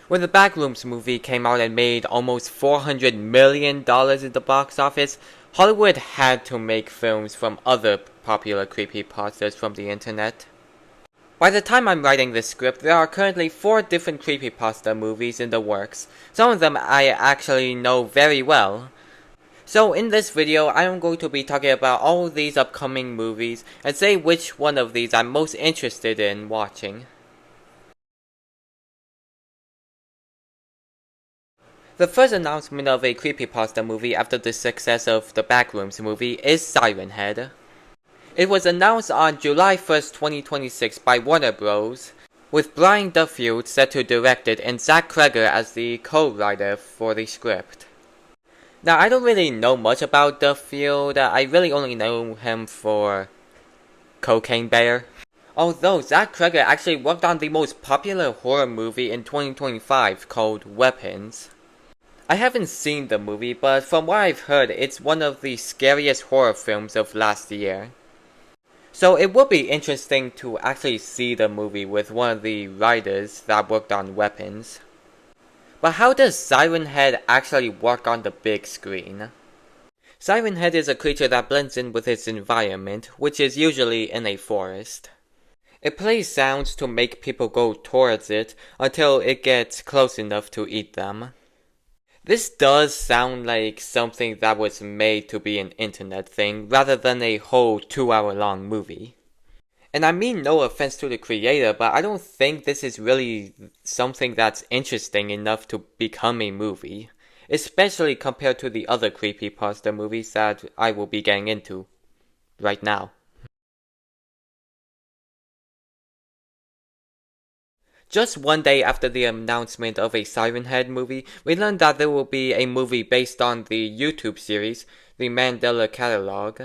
When the Backrooms movie came out and made almost $400 million in the box office, Hollywood had to make films from other popular creepypastas from the internet. By the time I'm writing this script, there are currently 4 different creepypasta movies in the works. Some of them I actually know very well. So in this video, I am going to be talking about all of these upcoming movies and say which one of these I'm most interested in watching. The first announcement of a creepypasta movie after the success of the Backrooms movie is Siren Head. It was announced on July 1st, 2026 by Warner Bros., with Brian Duffield set to direct it and Zach Cregger as the co-writer for the script. Now, I don't really know much about Duffield. I really only know him for Cocaine Bear. Although Zach Cregger actually worked on the most popular horror movie in 2025 called Weapons. I haven't seen the movie, but from what I've heard, it's one of the scariest horror films of last year. So it would be interesting to actually see the movie with one of the writers that worked on Weapons. But how does Siren Head actually work on the big screen? Siren Head is a creature that blends in with its environment, which is usually in a forest. It plays sounds to make people go towards it until it gets close enough to eat them. This does sound like something that was made to be an internet thing rather than a whole 2-hour-long movie. And I mean no offense to the creator, but I don't think this is really something that's interesting enough to become a movie, especially compared to the other creepypasta movies that I will be getting into right now. Just one day after the announcement of a Siren Head movie, we learned that there will be a movie based on the YouTube series, the Mandela Catalog.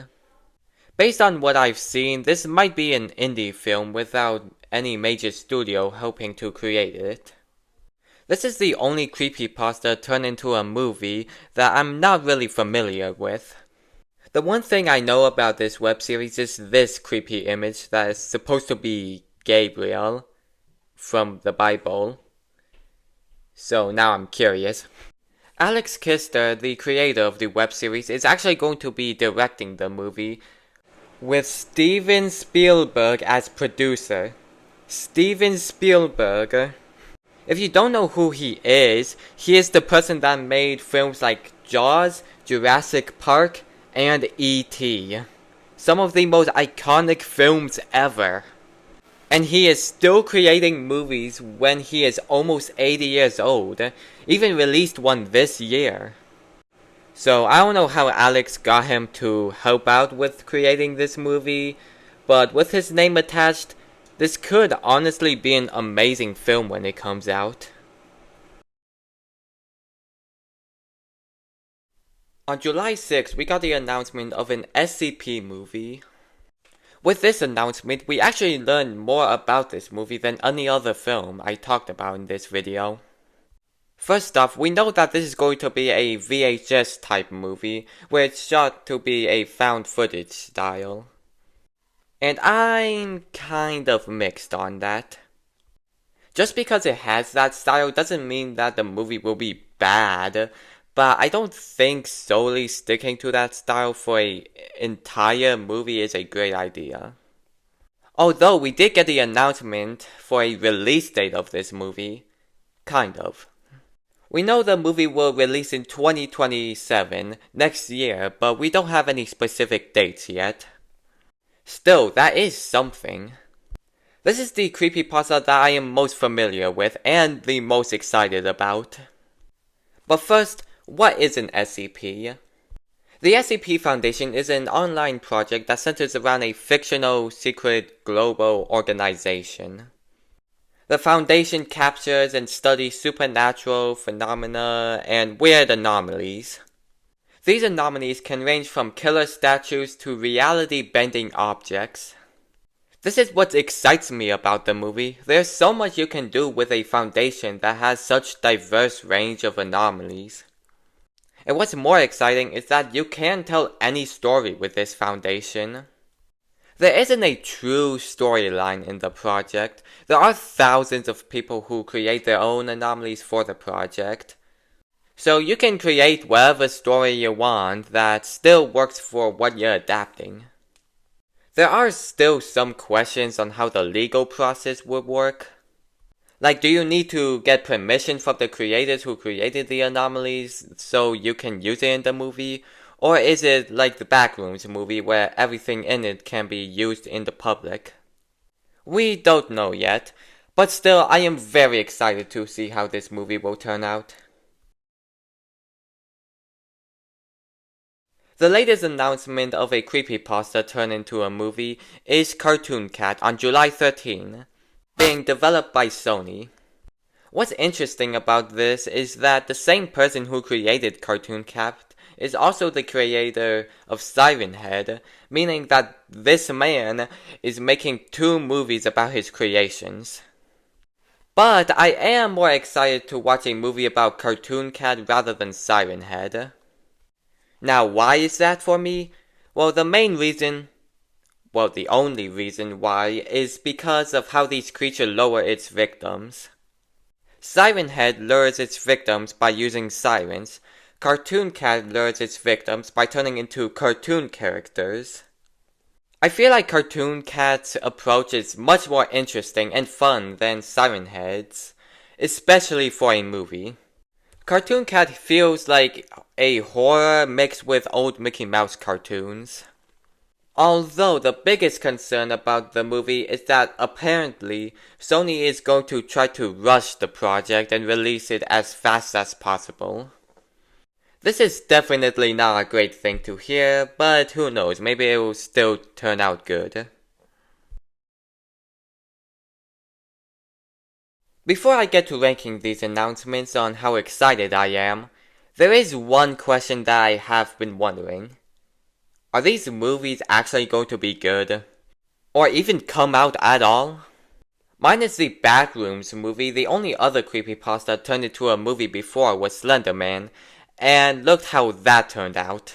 Based on what I've seen, this might be an indie film without any major studio helping to create it. This is the only creepypasta turned into a movie that I'm not really familiar with. The one thing I know about this web series is this creepy image that is supposed to be Gabriel from the Bible. So now I'm curious. Alex Kister, the creator of the web series, is actually going to be directing the movie, with Steven Spielberg as producer. Steven Spielberg. If you don't know who he is the person that made films like Jaws, Jurassic Park, and E.T. Some of the most iconic films ever. And he is still creating movies when he is almost 80 years old, even released one this year. So I don't know how Alex got him to help out with creating this movie, but with his name attached, this could honestly be an amazing film when it comes out. On July 6th, we got the announcement of an SCP movie. With this announcement, we actually learned more about this movie than any other film I talked about in this video. First off, we know that this is going to be a VHS type movie, where it's shot to be a found footage style. And I'm kind of mixed on that. Just because it has that style doesn't mean that the movie will be bad, but I don't think solely sticking to that style for an entire movie is a great idea. Although we did get the announcement for a release date of this movie. Kind of. We know the movie will release in 2027, next year, but we don't have any specific dates yet. Still, that is something. This is the creepypasta that I am most familiar with and the most excited about. But first, what is an SCP? The SCP Foundation is an online project that centers around a fictional, secret, global organization. The Foundation captures and studies supernatural phenomena and weird anomalies. These anomalies can range from killer statues to reality-bending objects. This is what excites me about the movie. There's so much you can do with a Foundation that has such diverse range of anomalies. And what's more exciting is that you can tell any story with this Foundation. There isn't a true storyline in the project. There are thousands of people who create their own anomalies for the project. So you can create whatever story you want that still works for what you're adapting. There are still some questions on how the legal process would work. Like, do you need to get permission from the creators who created the anomalies so you can use it in the movie? Or is it like the Backrooms movie where everything in it can be used in the public? We don't know yet, but still I am very excited to see how this movie will turn out. The latest announcement of a creepypasta turned into a movie is Cartoon Cat on July 13, being developed by Sony. What's interesting about this is that the same person who created Cartoon Cat is also the creator of Siren Head, meaning that this man is making 2 movies about his creations. But I am more excited to watch a movie about Cartoon Cat rather than Siren Head. Now, why is that for me? Well, the only reason why is because of how these creatures lure its victims. Siren Head lures its victims by using sirens. Cartoon Cat lures its victims by turning into cartoon characters. I feel like Cartoon Cat's approach is much more interesting and fun than Siren Head's, especially for a movie. Cartoon Cat feels like a horror mixed with old Mickey Mouse cartoons. Although the biggest concern about the movie is that apparently Sony is going to try to rush the project and release it as fast as possible. This is definitely not a great thing to hear, but who knows, maybe it will still turn out good. Before I get to ranking these announcements on how excited I am, there is one question that I have been wondering. Are these movies actually going to be good? Or even come out at all? Minus the Backrooms movie, the only other creepypasta turned into a movie before was Slender Man, and look how that turned out.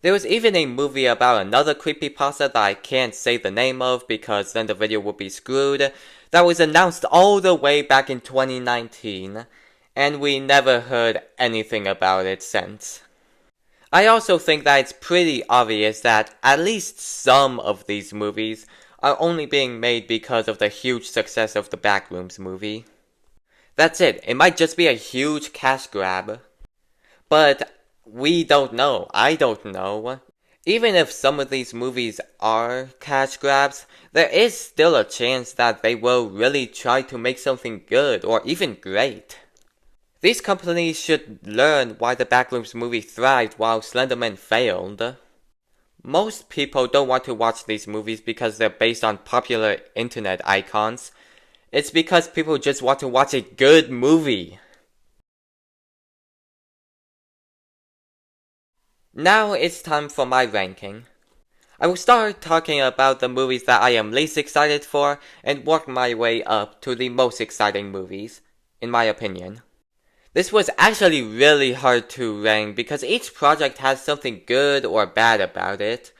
There was even a movie about another creepypasta that I can't say the name of because then the video would be screwed, that was announced all the way back in 2019, and we never heard anything about it since. I also think that it's pretty obvious that at least some of these movies are only being made because of the huge success of the Backrooms movie. That's it, it might just be a huge cash grab. But we don't know, I don't know. Even if some of these movies are cash grabs, there is still a chance that they will really try to make something good or even great. These companies should learn why the Backrooms movie thrived while Slenderman failed. Most people don't want to watch these movies because they're based on popular internet icons. It's because people just want to watch a good movie. Now it's time for my ranking. I will start talking about the movies that I am least excited for and work my way up to the most exciting movies, in my opinion. This was actually really hard to rank because each project has something good or bad about it,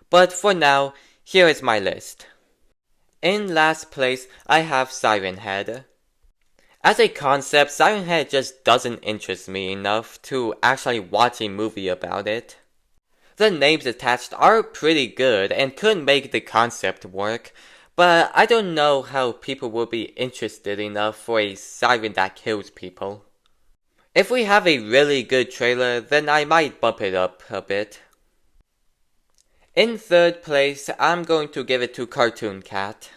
but for now, here is my list. In last place, I have Siren Head. As a concept, Siren Head just doesn't interest me enough to actually watch a movie about it. The names attached are pretty good and could make the concept work, but I don't know how people will be interested enough for a siren that kills people. If we have a really good trailer, then I might bump it up a bit. In third place, I'm going to give it to Cartoon Cat.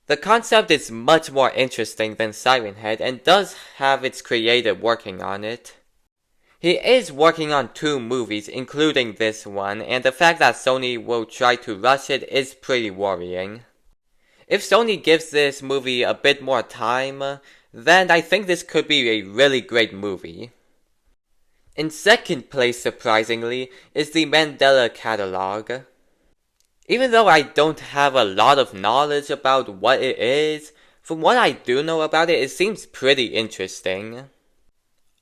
The concept is much more interesting than Siren Head and does have its creator working on it. He is working on 2 movies, including this one, and the fact that Sony will try to rush it is pretty worrying. If Sony gives this movie a bit more time, then I think this could be a really great movie. In second place, surprisingly, is the Mandela Catalog. Even though I don't have a lot of knowledge about what it is, from what I do know about it, it seems pretty interesting.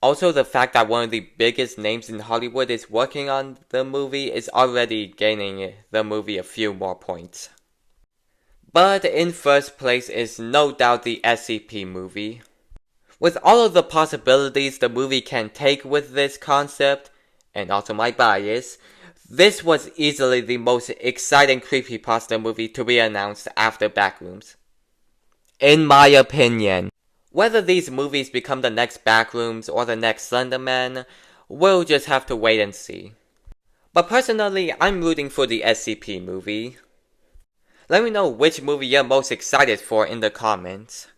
Also, the fact that one of the biggest names in Hollywood is working on the movie is already gaining the movie a few more points. But in first place is no doubt the SCP movie. With all of the possibilities the movie can take with this concept, and also my bias, this was easily the most exciting creepypasta movie to be announced after Backrooms. In my opinion. Whether these movies become the next Backrooms or the next Slender Man, we'll just have to wait and see. But personally, I'm rooting for the SCP movie. Let me know which movie you're most excited for in the comments.